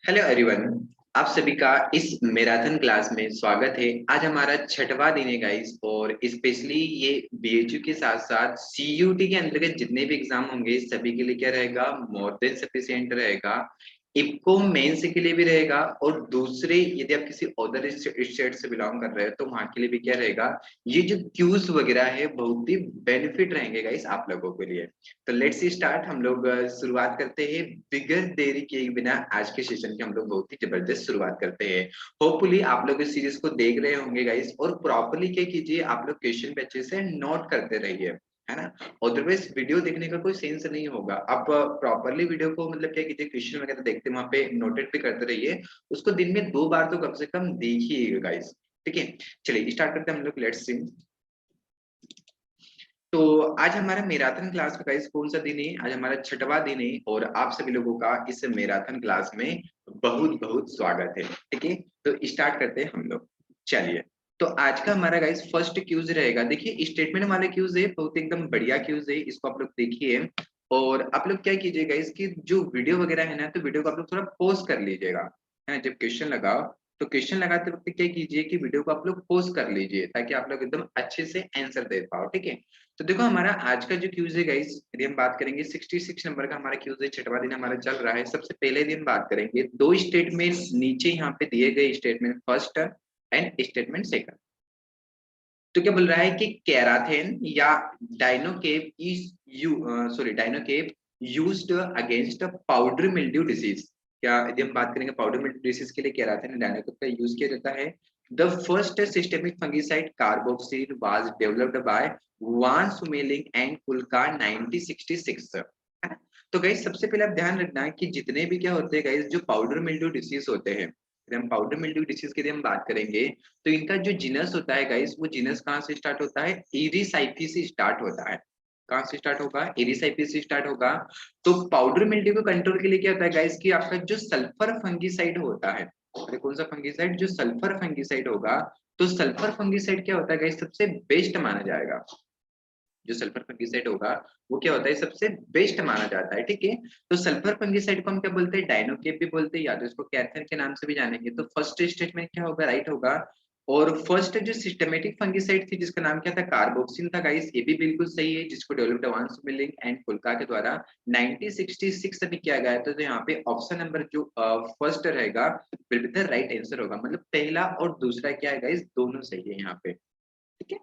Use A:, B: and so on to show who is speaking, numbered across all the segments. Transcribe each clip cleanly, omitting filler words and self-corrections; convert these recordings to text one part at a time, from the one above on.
A: Hello everyone. आप सभी का इस मैराथन क्लास में स्वागत है। आज हमारा छठवां दिन है गाइस, और स्पेशली ये बीएचयू के साथ साथ सीयूटी के अंतर्गत जितने भी एग्जाम होंगे सभी के लिए क्या रहेगा, मोर देन सफिशिएंट रहेगा। इफको मेंस के लिए भी रहेगा, और दूसरे यदि आप किसी अदर स्टेट से बिलोंग कर रहे हो तो वहां के लिए भी क्या रहेगा। ये जो क्यूज वगैरह है बहुत ही बेनिफिट रहेंगे गाइस आप लोगों के लिए। तो लेट्स स्टार्ट। हम लोग शुरुआत करते हैं बिगर देरी किए बिना। आज के सेशन की हम लोग बहुत ही जबरदस्त शुरुआत करते हैं। होपफुली आप लोग इस सीरीज को देख रहे होंगे गाइस, और प्रॉपरली क्या कीजिए, आप लोग क्वेश्चन पे अच्छे से नोट करते रहिए, है ना। अदरवाइज वीडियो देखने का कोई सेंस नहीं होगा। आप प्रॉपरली वीडियो को मतलब क्या कीजिए, क्वेश्चन वगैरह देखते वहां पे नोटेट भी करते रहिए। उसको दिन में 2 बार तो कम से कम देखिएगा गाइस, ठीक है। चलिए स्टार्ट करते हैं हम लोग। Let's see. तो आज हमारा मैराथन क्लास का गाइस कौन सा दिन है? आज हमारा छठवां दिन है, और आप सभी लोगों का इस मैराथन क्लास में बहुत बहुत स्वागत है, ठीक है। तो स्टार्ट करते हैं हम लोग। चलिए, तो आज का हमारा गाइस फर्स्ट क्यूज रहेगा। देखिए स्टेटमेंट वाले क्यूज है, बहुत एकदम बढ़िया क्यूज है, इसको आप लोग देखिए। और आप लोग क्या कीजिएगा, इसकी जो वीडियो वगैरह है ना, तो वीडियो को आप लोग थोड़ा पॉज कर लीजिएगा, है ना। जब क्वेश्चन लगाओ तो क्वेश्चन लगाते वक्त क्या कीजिए कि वीडियो को आप लोग पॉज कर लीजिए, ताकि आप लोग एकदम अच्छे से आंसर दे पाओ, ठीक है। तो देखो हमारा आज का जो क्यूज है गाइस, यदि हम बात करेंगे 66 नंबर का हमारा क्यूज है, छठवां दिन हमारा चल रहा है। सबसे पहले दिन बात करेंगे दो स्टेटमेंट नीचे यहाँ पे दिए गए, statement first and statement second. तो क्या बोल रहा है कि कैराथेन या Dinocap is Dinocap used against powder mildew disease. क्या यदि हम बात करेंगे पाउडर मिल्ड्यू डिसीज के लिए कैराथेन डाइनोकेप का यूज किया जाता है। The first systemic fungicide carboxyl was developed by von Schmeling and Kulka 1966, है ना। तो गाइस सबसे पहले आप ध्यान रखना कि जितने भी क्या होते हैं गाइस, जो पाउडर मिल्ड्यू डिसीज होते हैं, यदि हम पाउडर मिल्ड्यू डिसीज की यदि हम बात करेंगे, तो इनका जो जीनस होता है गाइस, वो जीनस कहाँ से स्टार्ट होता है? इरिसाइफी से स्टार्ट होता है। कहाँ से स्टार्ट होगा? इरिसाइफी से स्टार्ट होगा। तो पाउडर मिल्ड्यू को कंट्रोल के लिए क्या होता है गाइस, कि आपका जो सल्फर फंगिसाइड होता है, अरे कौन सा फंगिसाइड? जो सल्फर फंगिसाइड होगा। तो सल्फर फंगिसाइड क्या होता है गाइस, सबसे बेस्ट माना जाएगा। जो सल्फर फंगिसाइड होगा वो क्या होता है, सबसे बेस्ट माना जाता है, ठीक है। तो सल्फर फंगिसाइड को हम क्या बोलते हैं? डाइनोकेप भी बोलते हैं, या तो इसको कैथर के नाम से भी जानेंगे। तो फर्स्ट स्टेटमेंट क्या होगा? राइट होगा। और फर्स्ट जो सिस्टमेटिक फंगिसाइड थी जिसका नाम क्या था? कार्बोक्सिन था गाइस, ये भी बिल्कुल सही है, जिसको डेवलप्ड वान सुमेलिंग एंड कुलका के द्वारा 1966 में किया गया था। तो यहाँ पे ऑप्शन नंबर जो फर्स्ट रहेगा will be the right answer होगा। मतलब पहला और दूसरा क्या है गाइस, दोनों सही है यहाँ पे, ठीक है।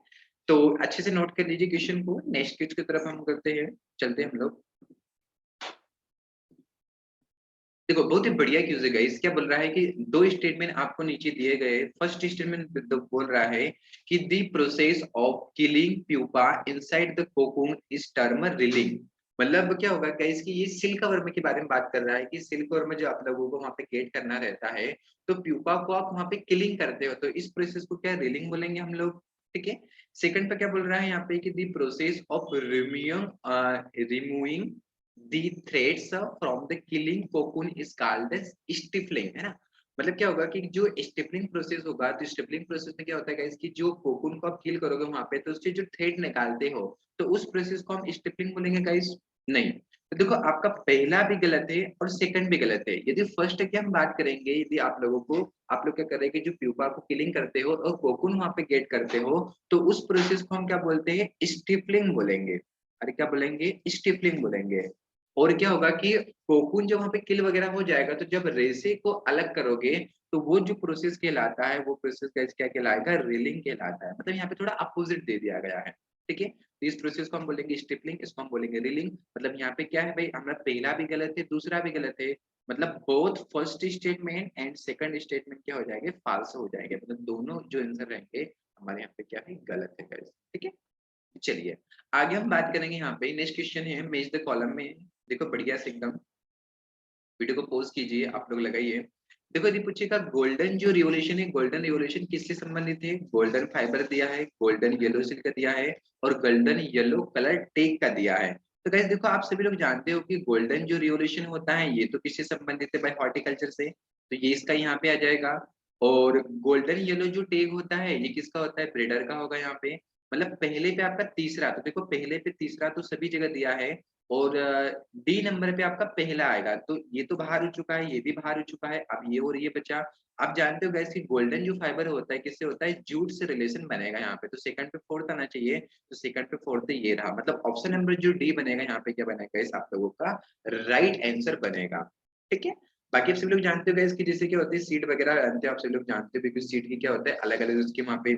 A: तो अच्छे से नोट कर लीजिए क्वेश्चन को। नेक्स्ट क्वेश्चन की तरफ हम करते हैं, चलते हैं हम लोग। देखो बहुत ही बढ़िया क्यूज है गाइस। क्या बोल रहा है कि दो स्टेटमेंट आपको नीचे दिए गए। फर्स्ट स्टेटमेंट बोल रहा है कि the process of killing pupa inside the cocoon is term railing. मतलब क्या होगा गाइस कि ये सिल्क वर्म के बारे में बात कर रहा है, कि सिल्क वर्म जो आप लोगों को वहां पे गेट करना रहता है, तो प्यूपा को आप वहां पे किलिंग करते हो, तो इस प्रोसेस को क्या रिलिंग बोलेंगे हम लोग, ठीक है। सेकंड पे क्या बोल रहा है यहाँ पे कि the process of removing the threads from the killing cocoon is called as stifling, है ना। मतलब क्या होगा कि जो स्टिफलिंग प्रोसेस होगा, तो स्टिफलिंग प्रोसेस में क्या होता है गाइस कि जो कोकून को आप किल करोगे वहां पे, तो उससे जो थ्रेड निकालते हो, तो उस प्रोसेस को हम स्टिफलिंग बोलेंगे गाइस? नहीं। तो देखो आपका पहला भी गलत है और सेकंड भी गलत है। यदि फर्स्ट की हम बात करेंगे, यदि आप लोगों को, आप लोग क्या कर रहे हैं कि जो प्यूपा को किलिंग करते हो और कोकून वहां पे गेट करते हो, तो उस प्रोसेस को हम क्या बोलते हैं? स्टिफलिंग बोलेंगे। अरे क्या बोलेंगे? स्टिफलिंग बोलेंगे। और क्या होगा कि कोकून जब वहां पे किल वगैरह हो जाएगा, तो जब रेसे को अलग करोगे, तो वो जो प्रोसेस कहलाता है, वो प्रोसेस गाइस क्या कहलाएगा? रीलिंग कहलाता है। मतलब यहाँ पे थोड़ा अपोजिट दे दिया गया है, ठीक है। तो इस प्रोसेस को हम बोलेंगे स्टिपलिंग, इसको हम बोलेंगे रीलिंग। मतलब यहाँ पे क्या है भाई, हमारा पहला भी गलत है, दूसरा भी गलत है। मतलब both first statement and second statement क्या हो जाएंगे? फाल्स हो जाएंगे। मतलब दोनों जो आंसर रहेंगे हमारे यहाँ पे क्या है? गलत है guys, ठीक है। चलिए आगे हम बात करेंगे। यहाँ पे नेक्स्ट क्वेश्चन है मेज द कॉलम में। देखो बढ़िया से एकदम वीडियो को पॉज कीजिए, आप लोग लगाइए। देखो यदि पूछेगा गोल्डन जो रिवोल्यूशन है, गोल्डन रिवोल्यूशन किससे संबंधित है? गोल्डन फाइबर दिया है, गोल्डन येलो सिल्क का दिया है, और गोल्डन येलो कलर टेक का दिया है। तो गाइस देखो आप सभी लोग जानते हो कि गोल्डन जो रिवोल्यूशन होता है ये तो किससे संबंधित है भाई? हॉर्टिकल्चर से, तो ये इसका यहाँ पे आ जाएगा। और गोल्डन येलो जो टेग होता है ये किसका होता है? ब्रीडर का होगा यहाँ पे। मतलब पहले पे आपका तीसरा, तो देखो पहले पे तीसरा तो सभी जगह दिया है, और डी नंबर पे आपका पहला आएगा। तो ये तो बाहर हो चुका है, ये भी बाहर हो चुका है। अब ये और ये बचा। आप जानते हो गैस कि गोल्डन जो फाइबर होता है किससे होता है, जूट से रिलेशन बनेगा यहाँ पे। तो सेकंड पे फोर्थ आना चाहिए, तो सेकंड पे फोर्थ ये रहा, मतलब ऑप्शन नंबर जो डी बनेगा यहाँ पे क्या बनेगा इस आप लोगों का राइट आंसर बनेगा। ठीक है। बाकी आप सभी लोग जानते हो गैस कि जैसे क्या होती है सीट वगैरह जानते हो आप सभी लोग जानते हो, बिकॉज सीट की क्या होता है अलग अलग उसके वहाँ पे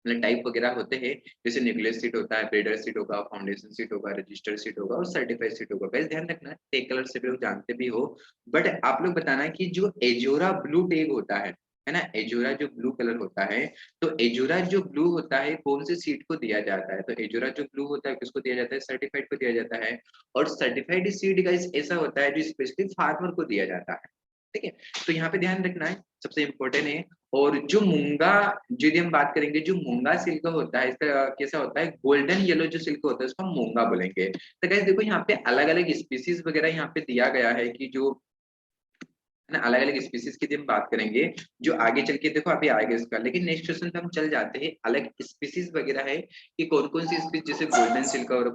A: मतलब टाइप वगैरह होते हैं। जैसे न्यूक्लियस सीट होता है, ब्रीडर सीट होगा, फाउंडेशन सीट होगा, रजिस्टर सीट होगा और सर्टिफाइड सीट होगा। वैसे ध्यान रखना टेग कलर से भी लोग जानते भी हो, बट आप लोग बताना कि जो एजोरा ब्लू टेग होता है ना, एजोरा जो ब्लू कलर होता है, तो एजोरा जो ब्लू होता है कौन सी सीट को दिया जाता है, तो एजोरा जो ब्लू होता है किसको दिया जाता है, सर्टिफाइड को दिया जाता है। और सर्टिफाइड सीट गाइस ऐसा होता है जो स्पेशली फार्मर को दिया जाता है। ठीक है। तो यहाँ पे ध्यान रखना है, सबसे इम्पोर्टेंट है। और जो मूंगा, यदि हम बात करेंगे जो मूंगा सिल्क होता है इसका कैसा होता है, गोल्डन येलो जो सिल्क होता है उसको हम मूंगा बोलेंगे। तो गाइस देखो यहाँ पे अलग अलग स्पीसीज वगैरह यहाँ पे दिया गया है कि जो है ना अलग अलग स्पीसीज की हम बात करेंगे जो आगे चल के देखो अभी आएगा इसका, लेकिन नेक्स्ट क्वेश्चन पे हम चल जाते हैं अलग स्पीसीज वगैरह है कि कौन कौन सी स्पीसीज, जैसे गोल्डन सिल्क और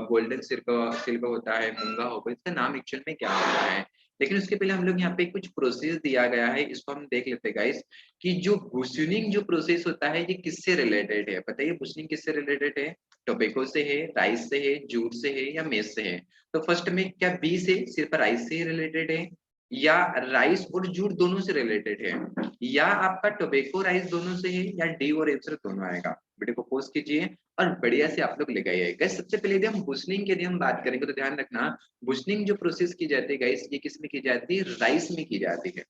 A: गोल्डन सिल्क सिल्क होता है, मूंगा होगा, इसका नाम एक्चुअल में क्या होता है। लेकिन उसके पहले हम लोग यहाँ पे कुछ प्रोसेस दिया गया है, इसको हम देख लेते हैं गाइस कि जो बुशनिंग जो प्रोसेस होता है ये किससे रिलेटेड है, बताइए बुशनिंग किससे रिलेटेड है। टोबैको से है, राइस से है, जूट से है या मेज से है। तो फर्स्ट में क्या बी से सिर्फ राइस से ही रिलेटेड है, या राइस और जूट दोनों से रिलेटेड है, या आपका टोबैको राइस दोनों से है, या डी और आंसर दोनों आएगा। वीडियो को पोस्ट कीजिए और बढ़िया से आप लोग ले गए गाइस। सबसे पहले यदि हम बुशनिंग की यदि हम बात करेंगे तो ध्यान रखना बुशनिंग जो प्रोसेस की जाती है गाइस ये किस में की जाती है, राइस में की जाती है।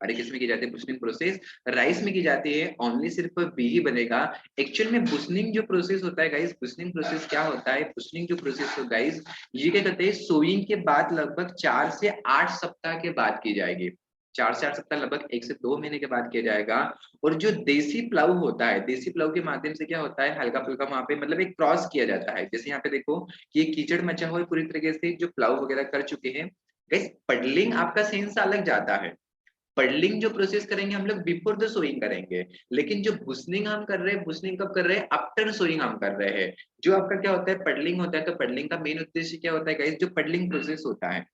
A: अरे किस में की जाती है बुशनिंग प्रोसेस, राइस में की जाती है। ओनली सिर्फ बी ही बनेगा। एक्चुअल में बुशनिंग जो प्रोसेस होता है गाइस, बुशनिंग प्रोसेस क्या होता है, बुशनिंग जो प्रोसेस हो गाइस ये क्या कहते हैं, सोइंग के बाद लगभग 4 से 8 सप्ताह के बाद की जाएगी। 4 से 8 सप्ताह लगभग 1 से 2 महीने के बाद किया जाएगा। और जो देसी प्लाऊ होता है, देसी प्लाऊ के माध्यम से क्या होता है हल्का फुल्का वहां पे मतलब एक क्रॉस किया जाता है। जैसे यहाँ पे देखो कि ये कीचड़ मचा हुआ है पूरी तरीके से, जो प्लाऊ वगैरह कर चुके हैं गाइस। पडलिंग आपका सेंस अलग जाता है, पडलिंग जो प्रोसेस करेंगे हम लोग बिफोर द सोइंग करेंगे, लेकिन जो बुशनिंग हम कर रहे हैं बुशनिंग कब कर रहे हैं, आफ्टर सोइंग हम कर रहे हैं। जो आपका क्या होता है पडलिंग होता है, तो पडलिंग का मेन उद्देश्य क्या होता है गाइस, जो पडलिंग प्रोसेस होता है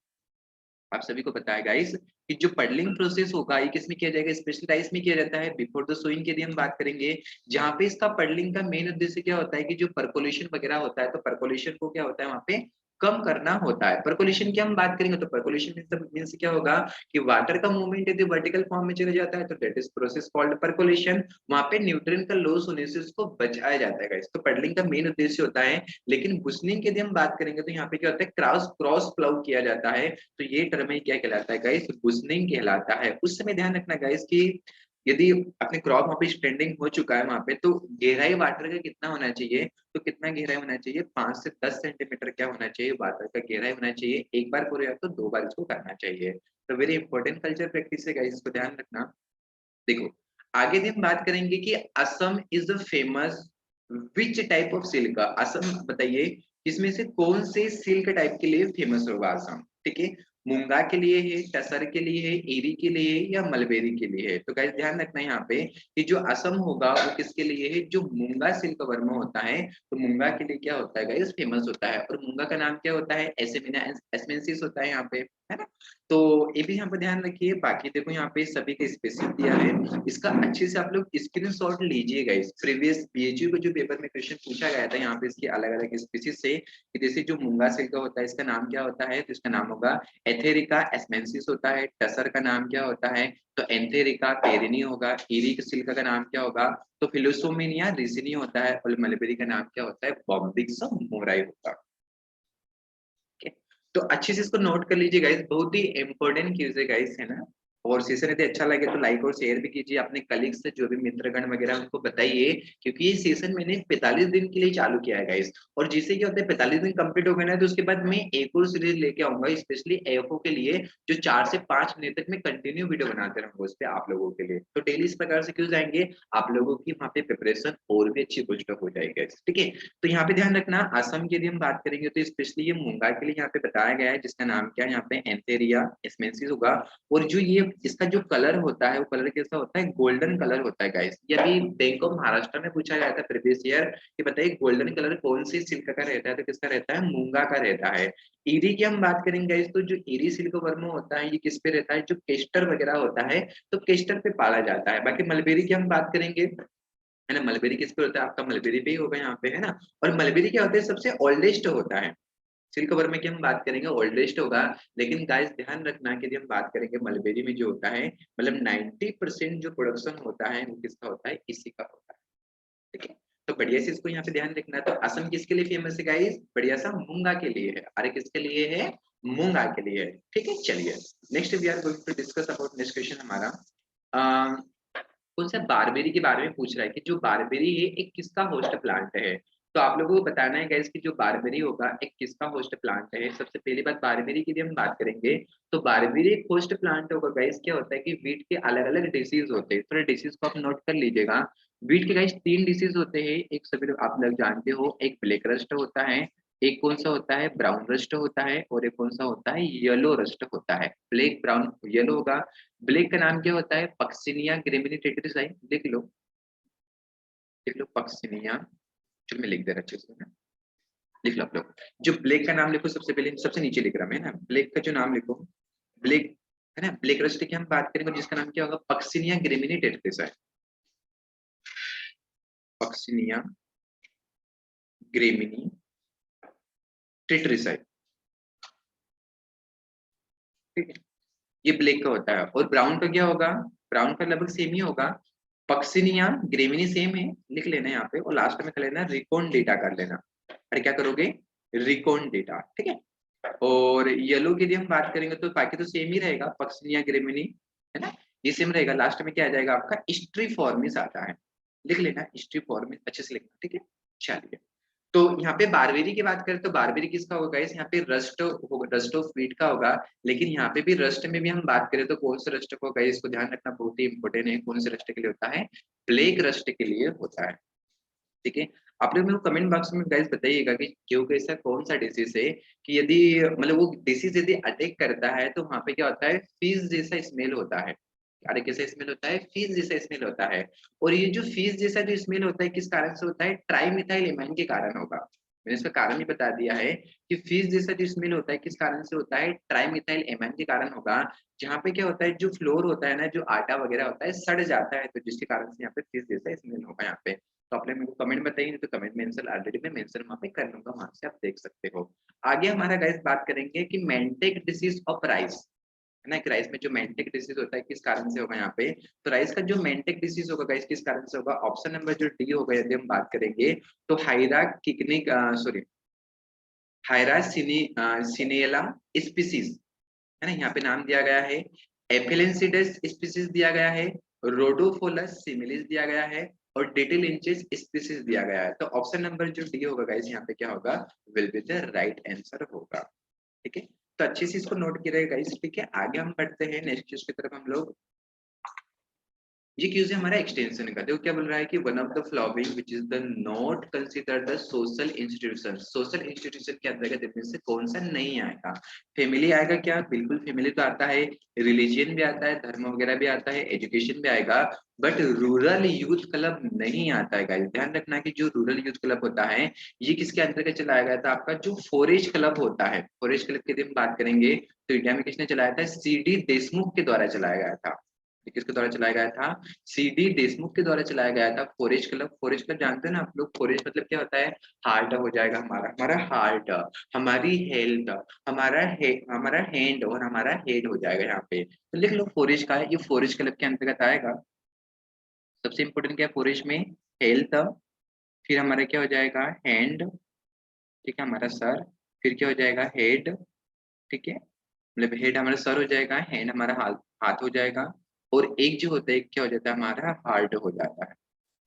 A: आप सभी को पता है गाइस कि जो पडलिंग प्रोसेस होगा ये किसमें किया जाएगा, स्पेशल राइस में किया जाता है बिफोर द सोइंग की यदि हम बात करेंगे। जहाँ पे इसका पडलिंग का मेन उद्देश्य क्या होता है कि जो परकोलेशन वगैरह होता है, तो परकोलेशन को क्या होता है वहाँ पे कम करना होता है। परकोलेशन की हम बात करेंगे तो परकोलेशन मींस क्या होगा कि वाटर का मूवमेंट यदि वर्टिकल फॉर्म में चले जाता है तो that is process called percolation. वहां पे न्यूट्रिएंट का लॉस होने से उसको बचाया जाता है गाइस, तो पडलिंग का मेन उद्देश्य होता है। लेकिन बुशनिंग की यदि हम बात करेंगे तो यहाँ पे क्या होता है क्रॉस क्रॉस प्लाउ किया जाता है। तो ये टर्म ही क्या कहलाता है गाइस, बुशनिंग कहलाता है। उस समय ध्यान रखना गाइस कि यदि अपने क्रॉप वहां पे स्टैंडिंग हो चुका है वहां पे, तो गहराई वाटर का कितना होना चाहिए, तो कितना गहराई होना चाहिए, 5 से 10 सेंटीमीटर क्या होना चाहिए वाटर का गहराई होना चाहिए। एक बार करो या तो 2 बार इसको करना चाहिए। तो वेरी इंपॉर्टेंट कल्चर प्रैक्टिस है गाइस, इसको ध्यान रखना। देखो आगे दिन बात करेंगे कि Assam is the famous which type of silk, Assam बताइए इसमें से कौन से सिल्क टाइप के लिए फेमस होगा असम। ठीक है। मूंगा के लिए है, टसर के लिए है, एरी के लिए है या मलबेरी के लिए है। तो गाइस ध्यान रखना यहाँ पे कि जो असम होगा वो किसके लिए है, जो मूंगा सिल्क वर्म होता है। तो मूंगा के लिए क्या होता है गाइस, फेमस होता है। और मूंगा का नाम क्या होता है, एसेमिना एस्मेंसिस होता है यहाँ पे, है ना। तो ये भी यहाँ पे ध्यान रखिए। बाकी देखो यहाँ पे सभी का स्पेसिफिक दिया है, इसका अच्छे से आप लोग स्क्रीनशॉट लीजिएगा। इस प्रीवियस बीएचयू को जो पेपर में क्वेश्चन पूछा गया था यहाँ पे इसकी अलग अलग स्पीसीज से कि जैसे जो मूंगा सिल्क होता है इसका नाम क्या होता है, तो इसका नाम होगा एथेरिका एस्मेंसिस होता है। टसर का नाम क्या होता है, तो एंथेरिका पेरिनी होगा। ईरी सिल्क का नाम क्या होगा, तो फिलोसोमिनिया रिसिनी होता है। और मलबेरी का नाम क्या होता है, बॉम्बिक्स मोराई होता है। तो अच्छे से इसको नोट कर लीजिए गाइस, बहुत ही इंपॉर्टेंट चीज है गाइस, है ना। और सेशन यदि अच्छा लगे तो लाइक और शेयर भी कीजिए अपने कलीग्स से, जो भी मित्रगण वगैरह उनको बताइए, क्योंकि ये सेशन मैंने 45 दिन के लिए चालू किया है गाइस। और जिससे क्या होता है 45 दिन कंप्लीट हो गए ना तो उसके बाद मैं एक और सीरीज लेके आऊंगा स्पेशली एएफओ के लिए, जो 4 से 5 महीने तक मैं कंटिन्यू वीडियो बनाते रहूंगा उस पे आप लोगों के लिए। तो डेली इस प्रकार से क्यों जाएंगे, आप लोगों की वहाँ पे प्रिपरेशन और भी अच्छी बूस्टअप हो जाएगी guys, ठीक है। तो यहाँ पे ध्यान रखना असम की यदि हम बात करेंगे तो स्पेशली ये मूंगा के लिए यहाँ पे बताया गया है, जिसका नाम क्या है यहाँ पे एंथेरिया एस्मेंसिस होगा। और जो ये इसका जो कलर होता है वो कलर कैसा होता है, गोल्डन कलर होता है गाइस। ये अभी बैंक ऑफ महाराष्ट्र में पूछा गया था प्रीवियस ईयर कि बताइए गोल्डन कलर कौन सी सिल्क का रहता है, तो किसका रहता है, मूंगा का रहता है। ईरी की हम बात करेंगे गाइस, तो जो ईरी सिल्क वर्म होता है ये किस पे रहता है, जो केस्टर वगैरह होता है तो केस्टर पे पाला जाता है। बाकी मलबेरी की हम बात करेंगे, है ना, मलबेरी किस पे होता है, आपका मलबेरी पे ही होगा यहाँ पे, है ना। और मलबेरी क्या होता है, सबसे ओल्डेस्ट होता है। सिल्क वर्म की हम बात करेंगे ओल्डेस्ट होगा, लेकिन गाइस ध्यान रखना कि यदि हम बात करेंगे मलबेरी में जो होता है, मतलब 90% जो प्रोडक्शन होता है वो किसका होता है, इसी का होता है। ठीक है, तो बढ़िया से इसको यहाँ पे ध्यान रखना है। तो असम किसके लिए फेमस है गाइस, बढ़िया सा मूंगा के लिए है। अरे किसके लिए है, मूंगा के लिए है। ठीक है, चलिए next we are going to discuss about next question हमारा कौन सा बारबेरी के बारे में पूछ रहा है कि जो बारबेरी है एक किसका होस्ट प्लांट है। तो आप लोगों को बताना है गाइस कि जो बारबेरी होगा एक किसका होस्ट प्लांट है। सबसे पहली बात बारबेरी की हम बात करेंगे, तो बारबेरी एक होस्ट प्लांट होगा गाइस। क्या होता है कि वीट के अलग अलग डिसीज होते हैं, थोड़े डिसीज को आप नोट कर लीजिएगा। वीट के गाइस 3 डिसीज होते हैं, एक सभी लोग आप लोग जानते हो, एक ब्लैक रस्ट होता है, एक कौन सा होता है, ब्राउन रस्ट होता है, और एक कौन सा होता है, येलो रस्ट होता है। ब्लैक ब्राउन येलो होगा। ब्लैक का नाम क्या होता है, पक्सिनिया ग्रेमिनीटेट्रिस। लिख लो पक्सिनिया, जो मैं लिख दे रहा अच्छे से ना, लिख लो आप लोग। जो ब्लैक का नाम लिखो सबसे पहले, सबसे नीचे लिख रहा मैं ना, ब्लैक का जो नाम लिखो, ब्लैक, है ना। ब्लैक रस्ट की हम बात करेंगे जिसका नाम क्या होगा, पक्सिनिया ग्रेमिनीटेट्रिस है। पक्सिनिया ग्रेमिनी टेट्रिस है। ठीक है, ये ब्लैक का होता है। और ब्राउन का क्या होगा, ब्राउन का लगभग सेम ही होगा, पक्सिनिया ग्रेमिनी सेम है, लिख लेना यहाँ पे, और लास्ट में कर लेना रिकॉन डेटा कर लेना। अरे क्या करोगे, रिकॉन डेटा। ठीक है, और येलो की यदि हम बात करेंगे तो बाकी तो सेम ही रहेगा, पक्सिनिया ग्रेमिनी, है ना, ये सेम रहेगा। लास्ट में क्या आ जाएगा आपका, स्ट्रीफॉर्मिस आता है, लिख लेना स्ट्रीफॉर्मिस, अच्छे से लिखना। ठीक है, चलिए। तो यहाँ पे बारबेरी की बात करें तो बारबेरी किसका होगा गाइस, यहाँ पे रस्ट होगा, रस्ट ऑफ व्हीट का होगा। लेकिन यहाँ पे भी रस्ट में भी हम बात करें तो कौन से रस्ट को गाइस, इसको ध्यान रखना बहुत ही इंपॉर्टेंट है, कौन से रस्ट के लिए होता है, ब्लैक रस्ट के लिए होता है। ठीक है, आप लोग मेरे को कमेंट बॉक्स में गाइस बताइएगा कि क्यों कैसा कौन सा डिसीज है, कि यदि मतलब वो डिसीज यदि अटैक करता है तो वहां पे क्या होता है, फीस जैसा स्मेल होता है। अरे कैसा स्मेल होता है, फीस जैसा स्मेल होता है। और ये जो फीस जैसा जो स्मेल होता है किस कारण से होता है, ट्राइमिथाइल एमाइन के कारण होगा। मैंने इसका कारण भी बता दिया है कि फीस जैसा जो स्मेल होता है किस कारण से होता है, ट्राइमिथाइल एमाइन के कारण होगा। जहाँ पे क्या होता है, जो फ्लोर होता है ना, जो आटा वगैरह होता है सड़ जाता है, तो जिसके कारण से यहाँ पे फीस जैसा स्मेल होगा यहाँ पे। तो आपने मेरे को कमेंट बताइए, तो कमेंट में आंसर ऑलरेडी मैं मेंशन वहां पे कर लूंगा, वहां से आप देख सकते हो। आगे हमारा गाइस बात करेंगे कि मेंटेक डिसीज ऑफ राइस, है ना, कि राइस में जो मेंटेक डिसीज होता है किस कारण से होगा यहाँ पे। तो राइस का जो मेंटेक डिसीज होगा गाइस किस कारण से होगा, ऑप्शन नंबर जो डी होगा यदि हम बात करेंगे, तो हाइरा किकनिक सॉरी हाइरा सिनेला स्पीसीज, है ना, यहाँ पे नाम दिया गया है। एफिलेंसिडस स्पीसीज दिया गया है, रोडोफोलस सिमिलिस दिया गया है, और डिटिलिंचिस स्पीसीज दिया गया है। तो ऑप्शन नंबर जो डी होगा गाइस यहाँ पे क्या होगा, will be the right answer होगा। ठीक है, तो अच्छे से इसको नोट किया गाइस। ठीक है, आगे हम बढ़ते हैं नेक्स्ट चीज की तरफ हम लोग। ये क्यूज है हमारा एक्सटेंशन का। देखो क्या बोल रहा है कि one of the following which is the not considered the social institution, social institution के अंतर्गत इनमें से कौन सा नहीं आएगा। फैमिली आएगा क्या, बिल्कुल फैमिली तो आता है, रिलीजियन भी आता है, धर्म वगैरह भी आता है, एजुकेशन भी आएगा, बट रूरल यूथ क्लब नहीं आता है गाइस। ध्यान रखना कि जो रूरल यूथ क्लब होता है ये किसके अंतर्गत चलाया गया था, आपका जो फॉरेस्ट क्लब होता है, फॉरेस्ट क्लब की यदि हम बात करेंगे तो इंडिया में किसने चलाया था, सीडी देशमुख के द्वारा चलाया गया था। किसके द्वारा चलाया गया था, सीडी देशमुख के द्वारा चलाया गया था फॉरेस्ट क्लब। फॉरेस्ट क्लब जानते हैं ना आप लोग, फॉरेस्ट मतलब क्या होता है, हार्ट हो जाएगा हमारा, हमारा हार्ट, हमारी हेल्थ, हमारा हैंड और हमारा हेड हो जाएगा यहाँ पे। तो लिख लो फॉरेस्ट का है, ये फॉरेस्ट क्लब के अंतर्गत आएगा। सबसे इंपोर्टेंट क्या है फॉरेस्ट में, हेल्थ, फिर हमारा क्या हो जाएगा, हैंड, ठीक है, हमारा सर, फिर क्या हो जाएगा, हेड, ठीक है, मतलब हेड हमारा सर हो जाएगा, हैंड हमारा हाथ, हाथ हो जाएगा, और एक जो होता है क्या हो जाता है, हमारा हार्ट हो जाता है।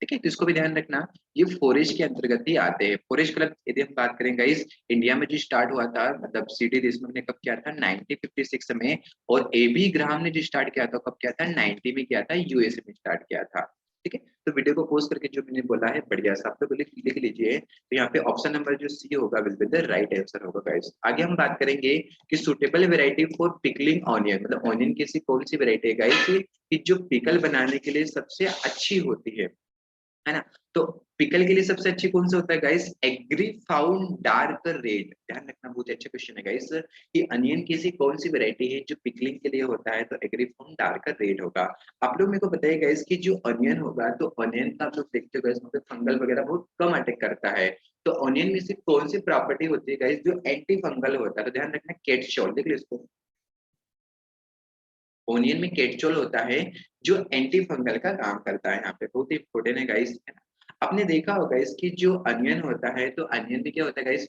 A: ठीक है, तो इसको भी ध्यान रखना, ये फॉरेस्ट के अंतर्गत ही आते हैं। फॉरेस्ट क्लब यदि हम बात करेंगे इस इंडिया में जो स्टार्ट हुआ था, मतलब सीडी देशमुख ने कब किया था, 1956 में, और ए बी ग्राहम ने जो स्टार्ट किया था कब किया था, 90 में किया था, यूएसए में स्टार्ट किया था। ठीक है। तो वीडियो को पॉज करके जो मैंने बोला है बढ़िया से आप लोग लिख लीजिए। तो यहाँ पे ऑप्शन नंबर जो सी होगा will be the right answer होगा गाइस। आगे हम बात करेंगे कि suitable variety for pickling onion, मतलब ऑनियन की ऐसी कौन सी वैरायटी है गाइस कि जो पिकल बनाने के लिए सबसे अच्छी होती है ना। तो पिकल के लिए सबसे अच्छी कौन सा होता है guys, Agrifound dark red. ध्यान रखना, बहुत अच्छा क्वेश्चन है गाइस कि अनियन की ऐसी कौन सी वैरायटी है जो पिकलिंग के लिए होता है, तो एग्री फाउंड डार्क रेड होगा। आप लोग मेरे को बताइए गाइस कि जो अनियन होगा, तो अनियन का आप लोग देखते हो गाइस वहाँ पे फंगल वगैरह बहुत कम अटैक करता है। तो अनियन में से कौन सी प्रॉपर्टी होती है गाइस जो एंटी फंगल होता है, तो ध्यान रखना केटचोल, देख लो इसको। ओनियन में केटचोल होता है जो एंटी फंगल का काम करता है। यहाँ पे बहुत ही इंपॉर्टेंट है गाइस। आपने देखा होगा इसकी जो अनियन होता है, तो अनियन में क्या होता है गाइस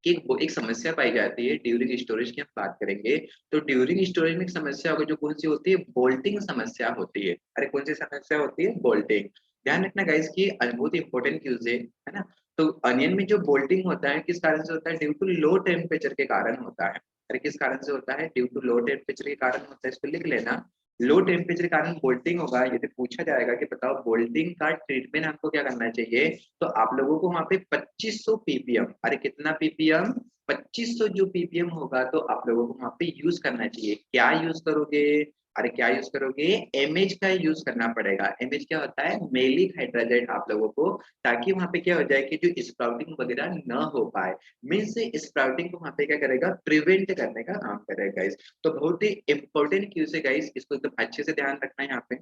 A: कि एक समस्या पाई जाती है ड्यूरिंग स्टोरेज की हम बात करेंगे। तो ड्यूरिंग स्टोरेज में एक समस्या होगी जो कौन सी होती है, बोल्टिंग समस्या होती है। अरे कौन सी समस्या होती है, बोल्टिंग। ध्यान रखना गाइस कि बहुत इंपॉर्टेंट क्यूज है ना। तो अनियन में जो बोल्टिंग होता है किस कारण से होता है, ड्यू टू लो टेम्परेचर के कारण होता है। अरे किस कारण से होता है, ड्यू टू लो टेम्परेचर के कारण होता है, इसको लिख लेना। लो टेम्परेचर के कारण बोल्टिंग होगा। यदि पूछा जाएगा कि बताओ बोल्टिंग का ट्रीटमेंट हमको क्या करना चाहिए, तो आप लोगों को वहां पे 2500 पीपीएम, अरे कितना पीपीएम, 2500 जो पीपीएम होगा तो आप लोगों को वहां पे यूज करना चाहिए। क्या यूज करोगे, अरे क्या यूज करोगे, एमएच का यूज करना पड़ेगा। एमएच क्या होता है, मेलिक हाइड्रोजेट आप लोगों को, ताकि वहां पे क्या हो जाए कि जो स्प्राउटिंग वगैरह न हो पाए। मीन्स स्प्राउटिंग को वहां पे क्या करेगा, प्रिवेंट करने का काम करेगा गाइस। तो बहुत ही इंपॉर्टेंट क्यूज है गाइस, इसको एकदम अच्छे से ध्यान रखना है यहाँ पे।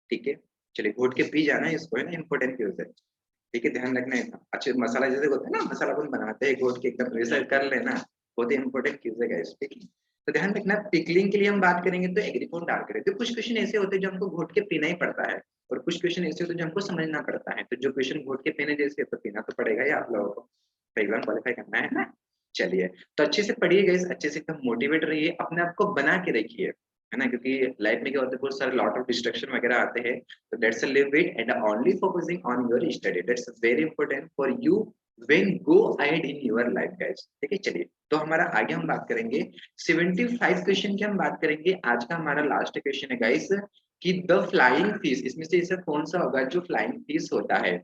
A: ठीक है, चलिए घोट के पी जाना है इसको, है ना, इंपॉर्टेंट क्यूज है। ठीक है, ध्यान रखना है एकदम अच्छे। मसाला जैसे होता है ना, मसाला अपन बनाते हैं घोट के एकदम रिसर्च कर लेना, बहुत ही इंपॉर्टेंट चीज है गाइस। ठीक है, तो ध्यान रखना पिकलिंग के लिए हम बात करेंगे तो एग्रीकोन डाल करें। तो कुछ क्वेश्चन ऐसे होते हैं जो हमको घोट के पीना ही पड़ता है, और कुछ क्वेश्चन ऐसे होते हैं जो हमको समझना पड़ता है। तो जो क्वेश्चन घोट के पीने जैसे तो पीना तो पड़ेगा ही आप लोगों को, तो एग्जाम क्वालिफाई करना है ना। चलिए, तो अच्छे से पढ़िए गाइस, अच्छे से एकदम मोटिवेट रहिए, अपने आप को बना के रखिए, है ना, क्योंकि लाइफ में क्या होता है बहुत सारे लॉट ऑफ डिस्ट्रक्शन वगैरह आते हैं। So that's a live it and only focusing on your study. That's very important for you when go ahead in your life, guys. ठीक है, चलिए तो हमारा आगे हम बात करेंगे 75 क्वेश्चन की हम बात करेंगे। आज का हमारा लास्ट क्वेश्चन है गाइस कि द फ्लाइंग फिश, इसमें से ऐसा कौन सा होगा जो फ्लाइंग फिश होता है।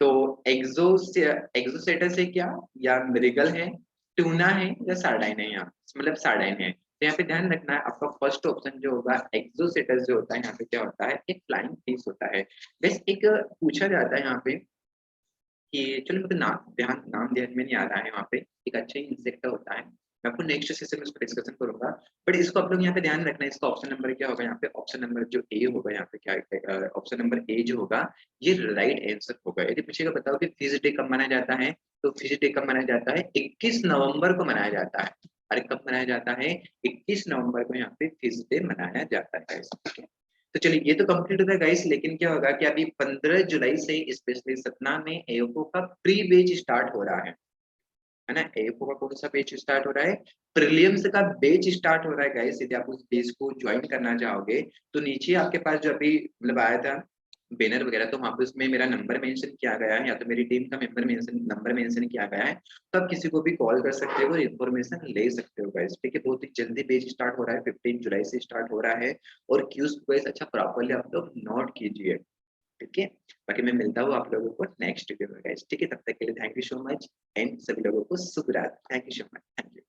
A: तो एक्सोसेटस है क्या, या मृगल है, टूना है, या सार्डाइन है, यहाँ मतलब सार्डाइन है। तो यहाँ पे ध्यान रखना है आपका फर्स्ट ऑप्शन जो होगा एक्सोसेटस जो होता है, यहाँ पे क्या होता है, एक फ्लाइंग फिश होता है। बस एक पूछा जाता है यहाँ पे कि चलो मुझे नाम ध्यान में नहीं आ रहा है, वहाँ पे एक अच्छा ही इंसेक्ट होता है। मैं आपको नेक्स्ट सेशन में उसको डिस्कशन करूंगा। बट इसको आप लोग यहाँ पे ध्यान रखना है, इसका ऑप्शन नंबर क्या होगा, यहाँ पे ऑप्शन नंबर जो ए होगा, यहाँ पे क्या ऑप्शन नंबर ए जो होगा ये राइट आंसर होगा। यदि पूछेगा बताओ कि फिश डे कब मनाया जाता है, तो फिश डे कब मनाया जाता है, 21 नवंबर को मनाया जाता है। अरे कब मनाया जाता है, 21 नवंबर को यहाँ पे फिश डे मनाया जाता है। तो चलिए ये तो कंप्लीट हो गया गाइस, लेकिन क्या होगा कि अभी 15 जुलाई से स्पेशली सतना में एओको का प्री बैच स्टार्ट हो रहा है ना। एओको का कौन सा बैच स्टार्ट हो रहा है, प्रीलिम्स का बैच स्टार्ट हो रहा है गाइस। यदि आप उस बैच को ज्वाइन करना चाहोगे तो नीचे आपके पास जो अभी मतलब आया था बैनर वगैरह, तो वहां पे उसमें मेरा नंबर मेंशन किया गया है, या तो मेरी टीम का नंबर मेंशन किया गया है। तो आप किसी को भी कॉल कर सकते हो, इन्फॉर्मेशन ले सकते हो गाइस। ठीक है, बहुत ही जल्दी बैच स्टार्ट हो रहा है, 15 जुलाई से स्टार्ट हो रहा है। और क्यूज गाइस अच्छा प्रॉपर्ली आप लोग नोट कीजिए। ठीक है, बाकी मैं मिलता हूँ आप लोगों को नेक्स्ट वीडियो में गाइस। ठीक है, तब तक के लिए thank you so much, and सभी लोगों को शुभ रात्रि। Thank you so much, thank you.